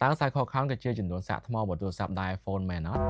តើ Cycle Count គឺជាចំនួនសាកថ្មរបស់ទូរស័ព្ទដៃ iPhone មែនអត់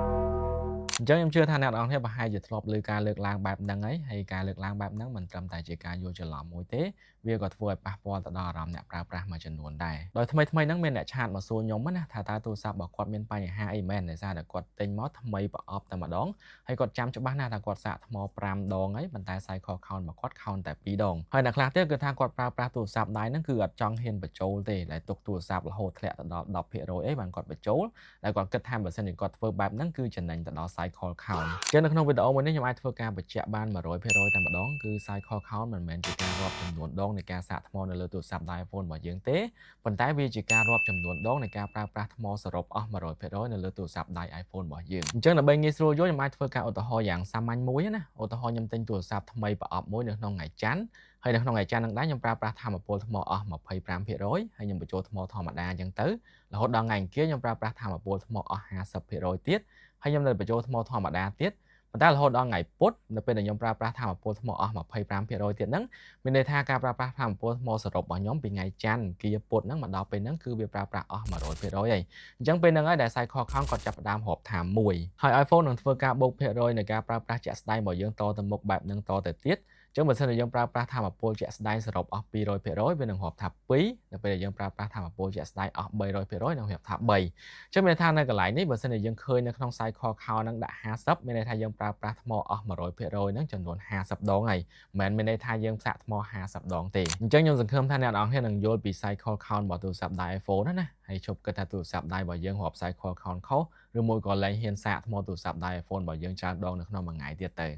អញ្ចឹងខ្ញុំជឿថាអ្នកនរគ្នាប្រហែលជាធ្លាប់ឮការលើកឡើងបែបហ្នឹងហើយការលើកឡើងបែបហ្នឹងមិនត្រឹមតែជាការយល់ច្រឡំមួយទេវាក៏ធ្វើឲ្យប៉ះពាល់ទៅដល់អារម្មណ៍អ្នកប្រើប្រាស់មួយចំនួនដែរដោយថ្មីហ្នឹងមានអ្នកឆាតមកសួរខ្ញុំណាថាតើទូរស័ព្ទរបស់គាត់មានបញ្ហាអីមែនដោយសារតែគាត់ទិញមកថ្មីប្រអប់តែម្ដងហើយគាត់ចាំច្បាស់ណាស់ថាគាត់សាកថ្ម5ដងហើយប៉ុន្តែ Cycle Count របស់គាត់ count តែ2ដងហើយអ្នកខ្លះទៀតគឺថាគាត់ប្រើប្រាស់ទូរស័ព្ទដៃហ្នឹងគឺអត់ចង់ហ៊ានបញ្ចូលទេដែលទុកទូរស័ព្ទរហូតធ្លាក់ទៅដល់10%អីបានគាត់បញ្ចូលដែលគាត់គិតថាបើសិនជាគាត់ធ្វើបែបហ្នឹងគឺចំណេញទៅដល់ cycle count ចឹងនៅក្នុងវីដេអូមួយនេះខ្ញុំអាចធ្វើការបញ្ជាក់បាន100%តែម្ដងគឺ cycle count មិនមែនជាការរាប់ចំនួនដងនៃការសាកថ្មនៅលើទូរស័ព្ទដៃ iPhone របស់យើងទេប៉ុន្តែវាជាការរាប់ចំនួនដងនៃការប្រើប្រាស់ថ្មសរុបអស់100%នៅលើទូរស័ព្ទដៃ iPhone របស់យើងអញ្ចឹងដើម្បីងាយស្រួលយល់ខ្ញុំអាចធ្វើការឧទាហរណ៍យ៉ាងសាមញ្ញមួយណាឧទាហរណ៍ខ្ញុំទិញទូរស័ព្ទថ្មីប្រអប់មួយនៅក្នុងថ្ងៃច័ន្ទហើយនៅក្នុងថ្ងៃច័ន្ទហ្នឹងដែរខ្ញុំប្រើប្រាស់ថាមពលថ្មអស់25%ហើយខ្ញុំបញ្ចូលថ្មធម្មតាអញ្ចឹងទៅរហូតដល់ថ្ងៃអង្គារខ្ញុំប្រើប្រាស់ថាមពលថ្មអស់50%ទៀតហើយខ្ញុំនៅបញ្ចូលថ្មធម្មតាទៀតប៉ុន្តែរហូតដល់ថ្ងៃពុធនៅពេលដែលខ្ញុំប្រើប្រាស់ថាមពលថ្មអស់25%ទៀតហ្នឹងមានន័យថាការប្រើប្រាស់ថាមពលថ្មសរុបរបស់ខ្ញុំពីថ្ងៃច័ន្ទគៀពុធហ្នឹងមកដល់ពេលហ្នឹងគឺវាប្រើប្រាស់អស់100%ហើយអញ្ចឹងពេលហ្នឹងហើយដែល cycle count គាត់ចាប់ផ្ដើមរាប់ថា1ហើយ iPhone នឹងធ្វើការបូកភាគរយនៃការប្រើប្រាស់ជាក់ស្ដែងរបស់យើងតទៅមុខបែបហ្នឹងតទៅទៀតចឹងបើសិនជាយើងប្រើប្រាស់ថាមពលជាក់ស្ដែងសរុបអស់200%វានឹងរាប់ថា2នៅពេលដែលយើងប្រើប្រាស់ថាមពលជាក់ស្ដែងអស់300%នឹងរាប់ថា3ចឹងមានន័យថានៅកន្លែងនេះបើសិនជាយើងឃើញនៅក្នុង cycle count ហ្នឹងដាក់50មានន័យថាយើងប្រើប្រាស់ថ្មអស់100%ហ្នឹងចំនួន50ដងហើយមិនមែនមានន័យថាយើងសាកថ្ម50ដងទេអញ្ចឹងខ្ញុំសង្ឃឹមថាអ្នកនរគ្នានឹងយល់ពី cycle count របស់ទូរស័ព្ទដៃ iPhone ណាហើយជប់គិតថាទូរស័ព្ទដៃរបស់យើងរាប់ cycle count ខុសឬមួយក៏លែងហ៊ានសាកថ្មទូរស័ព្ទដៃ iPhone របស់យើងច្រើនដងនៅក្នុងមួយថ្ងៃទៀតទៅ